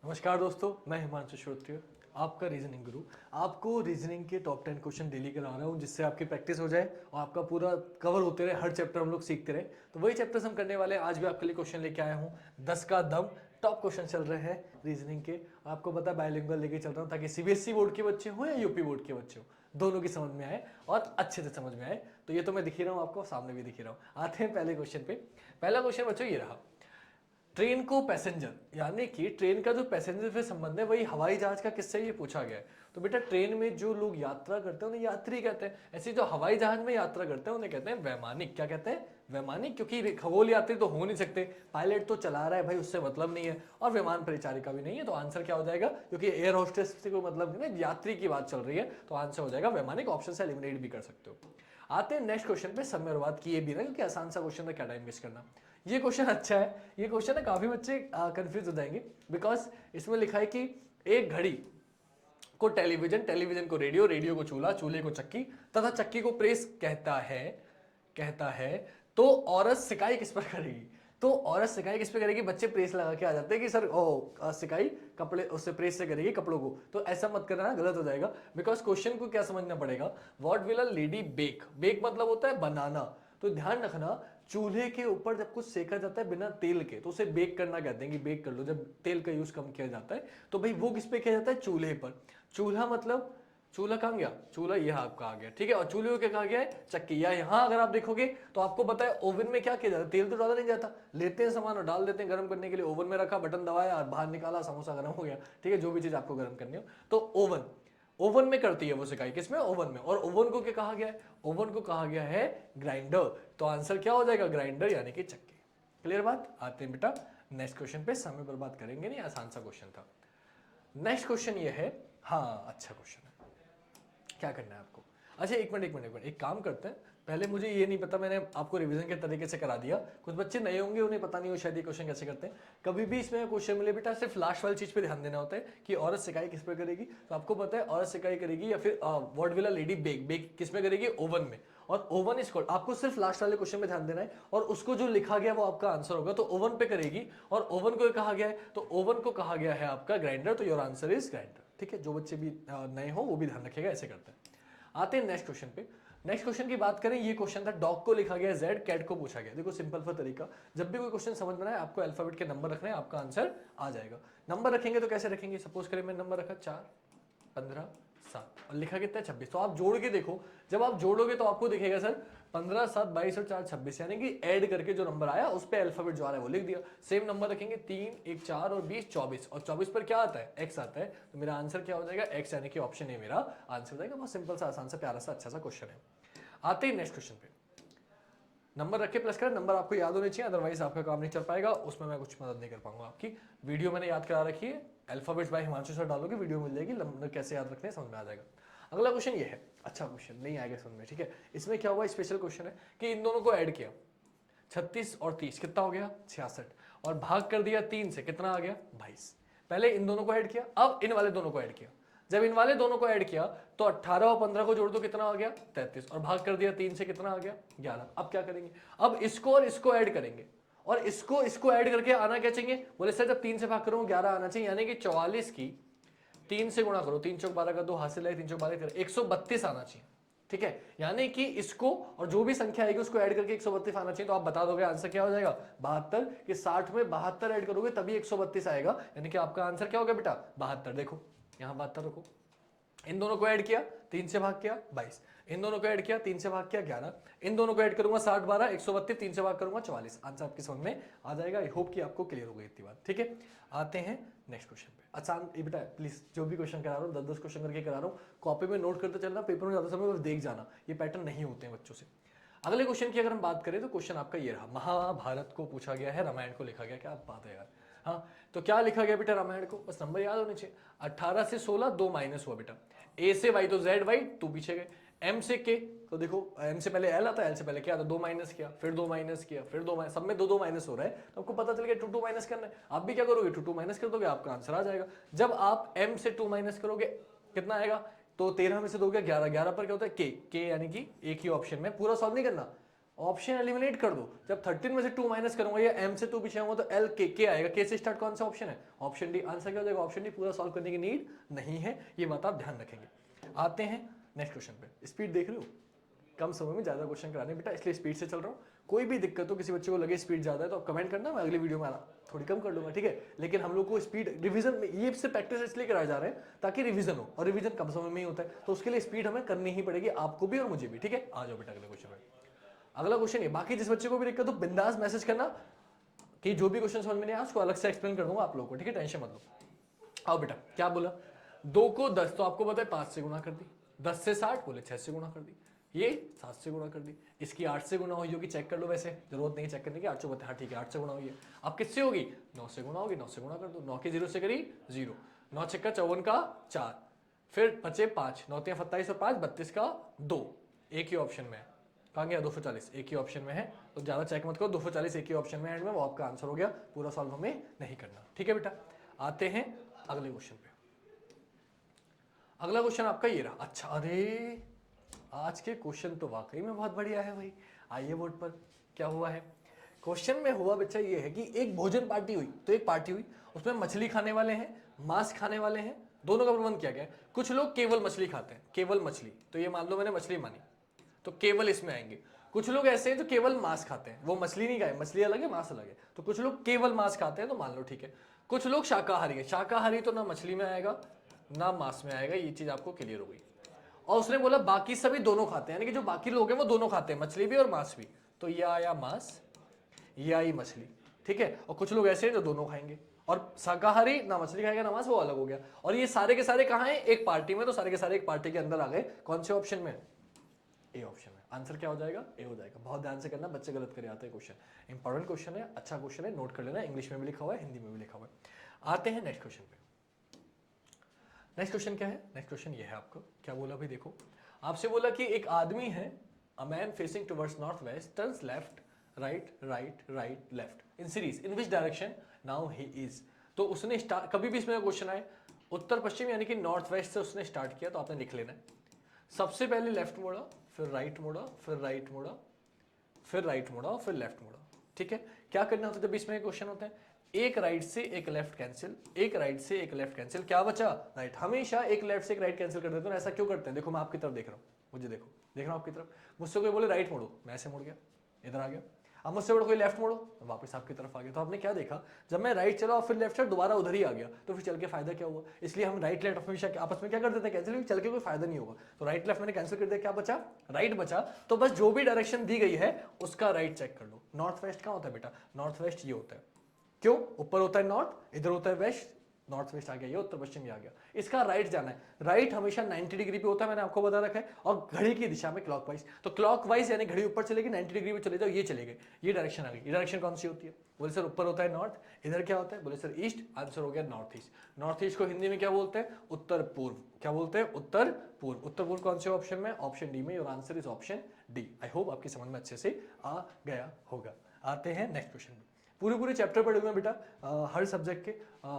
नमस्कार दोस्तों, मैं हिमांशु श्रोत्रिय, आपका रीजनिंग गुरु। आपको रीजनिंग के टॉप 10 क्वेश्चन डेली करा रहा हूँ, जिससे आपकी प्रैक्टिस हो जाए और आपका पूरा कवर होते रहे, हर चैप्टर हम लोग सीखते रहे। तो वही चैप्टर्स हम करने वाले हैं। आज भी आपके लिए क्वेश्चन लेके आया हूँ, 10 का दम। टॉप क्वेश्चन चल रहे हैं रीजनिंग के। आपको पता है बायलिंगुअल लेके चल रहा हूँ, ताकि सीबीएसई बोर्ड के बच्चे हो या यूपी बोर्ड के बच्चे हो, दोनों की समझ में आए और अच्छे से समझ में आए। तो ये तो मैं दिख ही रहा हूँ आपको, सामने भी दिख ही रहा हूँ। आते हैं पहले क्वेश्चन पे। पहला क्वेश्चन बच्चों ये रहा, ट्रेन को पैसेंजर, यानी कि ट्रेन का जो पैसेंजर से संबंध है वही हवाई जहाज का किससे ये पूछा गया है। तो बेटा ट्रेन में जो लोग यात्रा करते हैं उन्हें यात्री कहते हैं। ऐसे जो हवाई जहाज में यात्रा करते हैं उन्हें कहते हैं वैमानिक। क्या कहते हैं? वैमानिक। क्योंकि खगोल यात्री तो हो नहीं सकते, पायलट तो चला रहा है भाई, उससे मतलब नहीं है, और विमान परिचारिका भी नहीं है। तो आंसर क्या हो जाएगा? क्योंकि एयर होस्टेस से कोई मतलब नहीं है, यात्री की बात चल रही है, तो आंसर हो जाएगा वैमानिक। ऑप्शन से एलिमिनेट भी कर सकते हो। आते हैं नेक्स्ट क्वेश्चन पे। समय बर्बाद किए बिना, क्योंकि आसान सा क्वेश्चन था, क्या टाइम वेस्ट करना। ये क्वेश्चन अच्छा है। ये क्वेश्चन है, काफी बच्चे कंफ्यूज हो जाएंगे, बिकॉज इसमें लिखा है कि एक घड़ी को टेलीविजन, टेलीविजन को रेडियो, रेडियो को चूल्हा, चूल्हे को चक्की, तथा चक्की को प्रेस कहता है। तो औरत सिकाई किस पर करेगी? तो औरत सिकाई किस पे करेगी? बच्चे प्रेस लगा के आ जाते हैं कि सर सिकाई कपड़े उससे प्रेस से करेगी कपड़ों को। तो ऐसा मत करना, गलत हो जाएगा। बिकॉज क्वेश्चन को क्या समझना पड़ेगा, what will a lady bake? Bake मतलब होता है बनाना। तो ध्यान रखना, चूल्हे के ऊपर जब कुछ सेका जाता है बिना तेल के, तो उसे बेक करना कहते हैं कि बेक कर लो। जब तेल का यूज कम किया जाता है, तो भाई वो किस पे किया जाता है? चूल्हे पर। चूल्हा मतलब, चूल्हा कहाँ गया? चूल्हा यह आपका आ गया, ठीक है। और चूल्हे को क्या कहा गया है? चक्की। या यहाँ अगर आप देखोगे तो आपको पता है ओवन में क्या किया जाता है? तेल तो डाला नहीं जाता, लेते हैं सामान और डाल देते हैं गर्म करने के लिए। ओवन में रखा, बटन दबाया और बाहर निकाला, समोसा गर्म हो गया, ठीक है। जो भी चीज आपको गर्म करनी हो, तो ओवन, ओवन में करती है वो सिकाई। किसमें? ओवन में। और ओवन को क्या कहा गया है? ओवन को कहा गया है ग्राइंडर। तो आंसर क्या हो जाएगा? ग्राइंडर, यानी कि चक्की। क्लियर बात? आते हैं बेटा नेक्स्ट क्वेश्चन पे। समय बर्बाद करेंगे नहीं, आसान सा क्वेश्चन था। नेक्स्ट क्वेश्चन ये है, हाँ अच्छा क्वेश्चन है। क्या करना है आपको? अच्छा एक मिनट, एक काम करते हैं। पहले मुझे ये नहीं पता, मैंने आपको रिवीजन के तरीके से करा दिया। कुछ बच्चे नए होंगे, उन्हें पता नहीं हो शायद ये क्वेश्चन कैसे करते हैं। कभी भी इसमें क्वेश्चन मिले बेटा, सिर्फ लास्ट वाली चीज पे ध्यान देना होता है कि औरत सिकाई किस पे करेगी। तो आपको पता है औरत सिकाई करेगी, या फिर what will a lady bake? Bake किस में करेगी? ओवन में। और ओवन इज कॉल्ड, आपको सिर्फ लास्ट वाले क्वेश्चन में ध्यान देना है, और उसको जो लिखा गया वो आपका आंसर होगा। तो ओवन पे करेगी, और ओवन को कहा गया है, तो ओवन को कहा गया है आपका ग्राइंडर। तो योर आंसर इज ग्राइंडर, ठीक है। जो बच्चे भी नए हो वो भी ध्यान रखेगा, ऐसे करते हैं। आते हैं नेक्स्ट क्वेश्चन पे। नेक्स्ट क्वेश्चन की बात करें, ये क्वेश्चन था, डॉग को लिखा गया जेड, कैट को पूछा गया। देखो सिंपल सा तरीका, जब भी कोई क्वेश्चन समझ में आए आपको अल्फाबेट के नंबर रखने हैं, आपका आंसर आ जाएगा। नंबर रखेंगे तो कैसे रखेंगे? सपोज करें मैंने नंबर रखा 4, 15, 7 और लिखा कितना है? 26। तो आप जोड़ के देखो, जब आप जोड़ोगे तो आपको दिखेगा सर 15, 7, 22 और 4, 26, यानी कि ऐड करके जो नंबर आया उस पे अल्फाबेट जो आ रहा है वो लिख दिया। सेम नंबर रखेंगे 3, 1, 4 और 20, 24, और 24 पर क्या आता है? एक्स आता है। तो मेरा आंसर क्या हो जाएगा? एक्स, यानी कि ऑप्शन ए मेरा आंसर हो जाएगा। बहुत सिंपल सा, आसान सा, प्यारा सा, अच्छा सा क्वेश्चन है। आते ही नेक्स्ट क्वेश्चन पे। नंबर रख के प्लस कर, नंबर आपको याद होने चाहिए, अदरवाइज आपका काम नहीं चल पाएगा, उसमें मैं कुछ मदद नहीं कर पाऊंगा आपकी। वीडियो मैंने याद करा रखी है, अल्फाबेट्स बाय हिमांशु सर डालोगे, वीडियो मिल जाएगी, नंबर कैसे याद रखने समझ में आ जाएगा। अगला क्वेश्चन ये है, अच्छा क्वेश्चन नहीं आएगा समझ में, ठीक है। इसमें क्या हुआ? स्पेशल क्वेश्चन है कि इन दोनों को ऐड किया, 36 और 30 कितना हो गया? 66, और भाग कर दिया 3 से, कितना आ गया? 22। पहले इन दोनों को ऐड किया, अब इन वाले दोनों को ऐड किया। जब इन वाले दोनों को ऐड किया तो 18 और 15 को जोड़ दो, कितना आ गया? 33, और भाग कर दिया 3 से, कितना आ गया? 11। अब क्या करेंगे? अब इसको और इसको ऐड करेंगे, और इसको ऐड करके आना क्या चाहिए? बोले सर जब 3 से भाग करूंगा 11 आना चाहिए, यानी कि 44 की 3 से गुणा करो, 3 चौक 12 का 2 हासिल है, 3 चौक 12 132 आना चाहिए, ठीक है। यानी कि इसको और जो भी संख्या आएगी उसको ऐड करके 132 आना चाहिए। तो आप बता दोगे आंसर क्या हो जाएगा? 72। कि 60 में 72 ऐड करोगे तभी 132 आएगा, यानी कि आपका आंसर क्या होगा बेटा? 72। देखो यहां 72 रखो, इन दोनों को ऐड किया, 3 से भाग किया 22, इन दोनों को ऐड किया, 3 से भाग किया 11, इन दोनों को ऐड करूंगा 60, 12, 132, 3 से भाग करूंगा 44। आंसर आपकी समझ में आ जाएगा। आई होप कि आपको क्लियर हो गई इतनी बात, ठीक है। आते हैं नेक्स्ट क्वेश्चन पे। आसान ये बेटा, प्लीज जो भी क्वेश्चन करा रहा हूँ 10-10 क्वेश्चन करके करा रहा हूँ, कॉपी में नोट करते चलना, पेपर में ज्यादा समय बस देख जाना, ये पैटर्न नहीं होते हैं बच्चों से। अगले क्वेश्चन की अगर हम बात करें तो क्वेश्चन आपका ये रहा, महाभारत को पूछा गया है, रामायण को लिखा गया, क्या बात है यार। हाँ, तो क्या लिखा गया बेटा रामायण को? बस नंबर याद होने चाहिए। 18 से 16 2 माइनस हुआ बेटा, ए से वाई तो जेड वाई, टू पीछे गए, एम से के, तो देखो एम से पहले एल आता है, एल से पहले क्या आता है? 2 माइनस किया, फिर 2 माइनस किया, फिर 2 माइनस, सब में 2 माइनस हो रहा है, तो आपको पता चल गया 2 माइनस करना है। आप भी क्या करोगे? 2 माइनस कर दोगे, आपका आंसर आ जाएगा। जब आप एम से 2 माइनस करोगे कितना आएगा? तो 13 में से दोगे 11, 11 पर क्या होता है? के यानी कि एक ही ऑप्शन में, पूरा सॉल्व नहीं करना, ऑप्शन एलिमिनेट कर दो। जब 13 में से 2 माइनस करूंगा या m से 2 पीछे आऊंगा तो l k आएगा। k से स्टार्ट कौन सा ऑप्शन है? Option D. आंसर क्या हो जाएगा? Option D. पूरा सॉल्व करने की नीड नहीं है, ये बात आप ध्यान रखेंगे। आते हैं नेक्स्ट क्वेश्चन पे। स्पीड देख रहे हो, कम समय में ज्यादा क्वेश्चन कराने बेटा, इसलिए स्पीड से चल रहा हूँ। कोई भी दिक्कत हो, किसी बच्चे को लगे स्पीड ज्यादा है तो आप कमेंट करना, मैं अगली वीडियो में थोड़ी कम कर लूंगा, ठीक है। लेकिन हम लोग को स्पीड रिवीजन में ये से प्रैक्टिस इसलिए कराए जा रहे हैं ताकि रिवीजन हो, और रिवीजन कम समय में ही होता है, तो उसके लिए स्पीड हमें करनी ही पड़ेगी, आपको भी और मुझे भी, ठीक है। आ जाओ बेटा अगले क्वेश्चन में। अगला क्वेश्चन है, बाकी जिस बच्चे को भी दिक्कत हो बिंदास मैसेज करना कि जो भी क्वेश्चन समझ में नहीं आया उसको अलग से एक्सप्लेन कर दूंगा आप लोगों को, ठीक है, टेंशन मत लो। आओ बेटा, क्या बोला? 2 को 10 तो आपको पता है 5 से गुणा कर दी, 10 से 60 बोले 6 से गुणा कर दी, ये 7 से गुणा कर दी, इसकी 8 से गुणा हुई होगी, चेक कर लो, वैसे जरूरत नहीं चेक करने की, 8 से बताया, हाँ ठीक है 8 से गुणा हुई है। अब किससे होगी? 9 से गुणा होगी, 9 से गुणा कर दो, 9 के 0 से करी 0, 9 छक्का 54 का 4, फिर बचे 5, 9 3 27 और 5 32 का 2, एक ही ऑप्शन में है। कहाँ गया? 240 एक ही ऑप्शन में है, तो ज्यादा चेक मत करो, 240 एक ही ऑप्शन में एंड में, वो आपका आंसर हो गया, पूरा सॉल्व हमें नहीं करना, ठीक है बेटा। आते हैं अगले क्वेश्चन पे। अगला क्वेश्चन आपका ये रहा। अच्छा, अरे आज के क्वेश्चन तो वाकई में बहुत बढ़िया है भाई। आइए बोर्ड पर, क्या हुआ है क्वेश्चन में? हुआ बच्चा ये है कि एक भोजन पार्टी हुई, तो एक पार्टी हुई, उसमें मछली खाने वाले हैं, मांस खाने वाले हैं, दोनों का प्रबंध किया गया है। कुछ लोग केवल मछली खाते हैं, केवल मछली, तो ये मान लो मैंने मछली मानी, तो केवल इसमें आएंगे। कुछ लोग ऐसे हैं जो केवल मांस खाते हैं, वो मछली नहीं खाए, मछली अलग है मांस अलग है, तो कुछ लोग केवल मांस खाते हैं, तो मान लो ठीक है। कुछ लोग शाकाहारी है, शाकाहारी तो ना मछली में आएगा ना मांस में आएगा, ये चीज आपको क्लियर हो गई। और उसने बोला बाकी सभी दोनों खाते हैं, यानी कि जो बाकी लोग हैं वो दोनों खाते हैं, मछली भी और मांस भी, तो ये आया मांस, ये आई मछली, ठीक है। और कुछ लोग ऐसे हैं जो दोनों खाएंगे, और शाकाहारी ना मछली खाएगा ना मांस, वो अलग हो गया। और ये सारे के सारे कहाँ हैं? एक पार्टी में, तो सारे के सारे एक पार्टी के अंदर आ गए। कौन से ऑप्शन में? ए ऑप्शन में। आंसर क्या हो जाएगा? ए हो जाएगा। बहुत ध्यान से करना, बच्चे गलत करे आते हैं क्वेश्चन। इंपॉर्टेंट क्वेश्चन है, अच्छा क्वेश्चन है, नोट कर लेना, इंग्लिश में भी लिखा हुआ है, हिंदी में भी लिखा हुआ है। आते हैं नेक्स्ट क्वेश्चन पे। नेक्स्ट क्वेश्चन क्या है? नेक्स्ट क्वेश्चन ये है आपको, क्या बोला भाई? देखो, आपसे बोला कि एक आदमी है, a man facing towards north west turns left right right right left in series, in which direction now he is. तो उसने कभी भी इसमें क्वेश्चन आए उत्तर पश्चिम यानी कि नॉर्थ वेस्ट से उसने स्टार्ट किया, तो आपने लिख लेना है। सबसे पहले लेफ्ट मोड़ा, फिर राइट मोड़ा, फिर राइट मोड़ा, फिर राइट मोड़ा, फिर लेफ्ट मोड़ा, ठीक है। क्या करना होता है जब इसमें क्वेश्चन होता है? एक राइट से एक लेफ्ट कैंसिल, एक राइट से एक लेफ्ट कैंसिल, क्या बचा? राइट। हमेशा एक लेफ्ट से एक राइट कैंसिल कर देते हैं, ऐसा क्यों करते हैं? देखो मैं आपकी तरफ देख रहा हूँ, मुझे देखो, देख रहा हूँ आपकी तरफ। मुझसे कोई बोले राइट मोड़ो, मैं ऐसे मुड़ गया, इधर आ गया। अब मुझसे बोले कोई लेफ्ट मोड़ो, वापस आपकी तरफ आ गया। तो आपने क्या देखा? जब मैं राइट चला और फिर लेफ्ट चला, दोबारा उधर ही आ गया, तो फिर चल के फायदा क्या हुआ? इसलिए हम राइट लेफ्ट हमेशा आपस में क्या कर देते हैं? कैंसिल, चल के कोई फायदा नहीं होगा। तो राइट लेफ्ट मैंने कैंसिल कर दिया, क्या बचा? राइट बचा। तो बस जो भी डायरेक्शन दी गई है उसका राइट चेक कर लो। नॉर्थ वेस्ट कहाँ होता है बेटा? नॉर्थ वेस्ट ये होता है, क्यों? ऊपर होता है नॉर्थ, इधर होता है वेस्ट, नॉर्थ वेस्ट आ गया, ये उत्तर पश्चिम ये आ गया। इसका राइट जाना है, राइट हमेशा 90 डिग्री पे होता है, मैंने आपको बता रखा है, और घड़ी की दिशा में क्लॉकवाइज। तो क्लॉकवाइज यानी घड़ी ऊपर चलेगी, 90 डिग्री पे चले जाओ, ये चले गए, ये डायरेक्शन आ गई। ये डायरेक्शन कौन सी होती है? बोले सर ऊपर होता है नॉर्थ, इधर क्या होता है? बोले सर ईस्ट। आंसर हो गया नॉर्थ ईस्ट। नॉर्थ ईस्ट को हिंदी में क्या बोलते हैं? उत्तर पूर्व। क्या बोलते हैं? उत्तर पूर्व। उत्तर पूर्व कौन से ऑप्शन में? ऑप्शन डी में। और answer is option D. I hope आपकी समझ में अच्छे से आ गया होगा। आते हैं नेक्स्ट क्वेश्चन में। पूरे चैप्टर पढ़े हुए हैं बेटा, हर सब्जेक्ट के,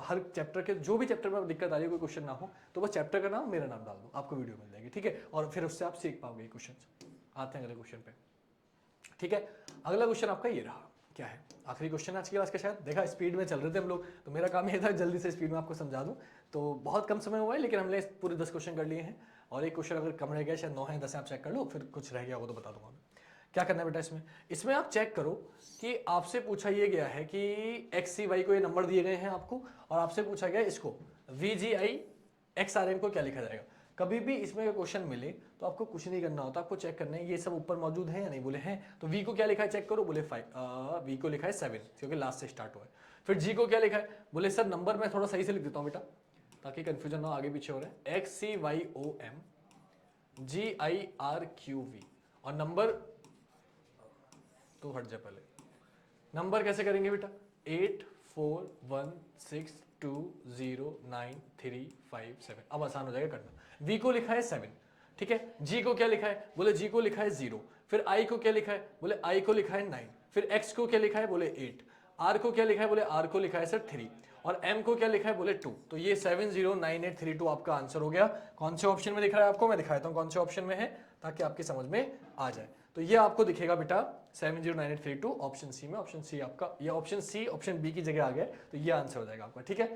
हर चैप्टर के, जो भी चैप्टर में दिक्कत आ रही है, कोई क्वेश्चन ना हो तो बस चैप्टर का नाम, मेरा नाम डाल दो, आपको वीडियो मिल जाएगी, ठीक है। और फिर उससे आप सीख पाओगे क्वेश्चन। आते हैं अगले क्वेश्चन पे, ठीक है। अगला क्वेश्चन आपका ये रहा, क्या है? आखिरी क्वेश्चन आज की क्लास का शायद। देखा स्पीड में चल रहे थे हम लोग, तो मेरा काम ये था जल्दी से स्पीड में आपको समझा दूं। तो बहुत कम समय हुआ है, लेकिन हमने पूरे 10 क्वेश्चन कर लिए हैं, और एक क्वेश्चन अगर कम रह गया, शायद 9 है 10 है, आप चेक कर लो, फिर कुछ रह गया होगा तो बता दूंगा मैं। क्या करना है बेटा इसमें आप चेक करो कि आपसे पूछा ये गया है कि एक्स सी वाई को ये नंबर दिए गए हैं आपको, और आपसे पूछा गया इसको we ji I x R M को क्या लिखा जाएगा। कभी भी इसमें क्वेश्चन मिले तो आपको कुछ नहीं करना होता, आपको चेक करना है ये सब ऊपर मौजूद है या नहीं। बोले हैं तो वी को क्या लिखा है चेक करो, बोले 5, वी को लिखा है 7 क्योंकि लास्ट से स्टार्ट हुआ है। फिर जी को क्या लिखा है, बोले सर नंबर मैं थोड़ा सही से लिख देता हूँ बेटा ताकि कंफ्यूजन ना हो, आगे पीछे हो रहा है। X C Y O M G I R Q V, और नंबर तो हट जा, पहले नंबर कैसे करेंगे बेटा, 8 4 1 6 2 0 9 3 5 7। अब आसान हो जाएगा करना। V को लिखा है 7, ठीक है। G को क्या लिखा है, बोले G को लिखा है 0। फिर I को क्या लिखा है, बोले I को लिखा है 9। फिर X को क्या लिखा है, बोले 8। R को क्या लिखा है, बोले R को लिखा है सर 3। और M को क्या लिखा है, बोले 2। तो ये 7 0 9 8 3 2 आपका आंसर हो गया। कौन से ऑप्शन में दिख रहा है आपको, मैं दिखाता हूं कौन से ऑप्शन में है ताकि आपकी समझ में आ जाए। तो ये आपको दिखेगा बेटा 709832 ऑप्शन सी में। ऑप्शन सी आपका, ये ऑप्शन सी ऑप्शन बी की जगह आ गया, तो ये आंसर हो जाएगा आपका। ठीक है,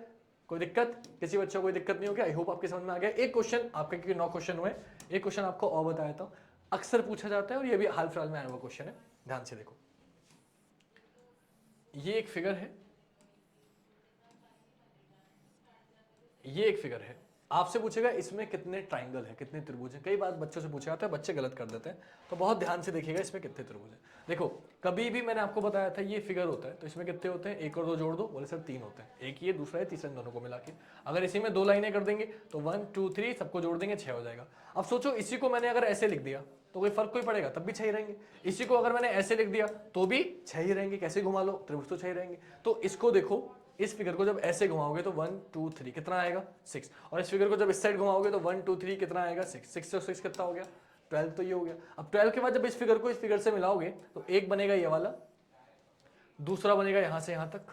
कोई दिक्कत, किसी बच्चे को कोई दिक्कत नहीं होगी? आई होप आपके समझ में आ गया। एक क्वेश्चन आपके, क्योंकि 9 क्वेश्चन हुए, एक क्वेश्चन आपको और बताया था, अक्सर पूछा जाता है और ये भी हाल फिलहाल में आया हुआ क्वेश्चन है, ध्यान से देखो। ये एक फिगर है, ये एक फिगर है, आपसे पूछेगा इसमें कितने ट्राइंगल हैं, कितने त्रिभुज हैं। कई बार बच्चों से पूछा जाता है, बच्चे गलत कर देते हैं, तो बहुत ध्यान से देखिएगा इसमें कितने त्रिभुज हैं। देखो कभी भी मैंने आपको बताया था ये फिगर होता है, तो इसमें कितने होते हैं, 1 और 2 जोड़ दो, बोले सर 3 होते हैं, एक ये दूसरा है, तीसरा, इन दोनों को मिला के। अगर इसी में 2 लाइनें कर देंगे तो 1 2 3 सबको जोड़ देंगे, 6 हो जाएगा। अब सोचो इसी को मैंने अगर ऐसे लिख दिया तो कोई फर्क कोई पड़ेगा, तब भी 6 ही रहेंगे। इसी को अगर मैंने ऐसे लिख दिया तो भी 6 ही रहेंगे, कैसे घुमा लो त्रिभुज तो 6 ही रहेंगे। तो इसको देखो, इस फिगर को जब ऐसे घुमाओगे तो 1 2 3 कितना आएगा 6, और इस फिगर को जब इस साइड घुमाओगे तो 1 2 3 कितना आएगा 6, 6 से 6 कितना हो गया 12, तो ये हो गया। अब 12 के बाद जब इस फिगर को इस फिगर से मिलाओगे तो एक बनेगा ये वाला, दूसरा बनेगा यहां से यहां तक,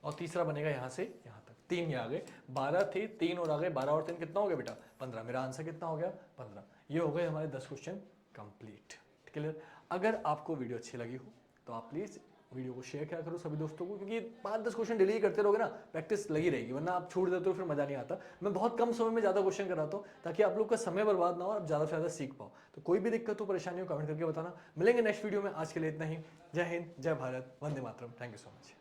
और तीसरा बनेगा यहां से यहां तक। 3 ये आ गए, 12 थे, 3 और आ गए, 12 और 3 कितना हो गया बेटा 15। मेरा आंसर कितना हो गया 15। ये हो गए हमारे 10 क्वेश्चन कंप्लीट। क्लियर? अगर आपको वीडियो अच्छी लगी हो तो आप प्लीज वीडियो को शेयर किया करो सभी दोस्तों को, क्योंकि 5-10 क्वेश्चन डेली करते रहोगे ना, प्रैक्टिस लगी रहेगी, वरना आप छोड़ देते हो फिर मजा नहीं आता। मैं बहुत कम समय में ज्यादा क्वेश्चन कराता हूँ ताकि आप लोग का समय बर्बाद ना हो, आप ज्यादा से ज्यादा सीख पाओ। तो कोई भी दिक्कत हो, परेशानी हो, कमेंट करके बताना। मिलेंगे नेक्स्ट वीडियो में, आज के लिए इतना ही। जय हिंद, जय भारत, वंदे मातरम। Thank you so much.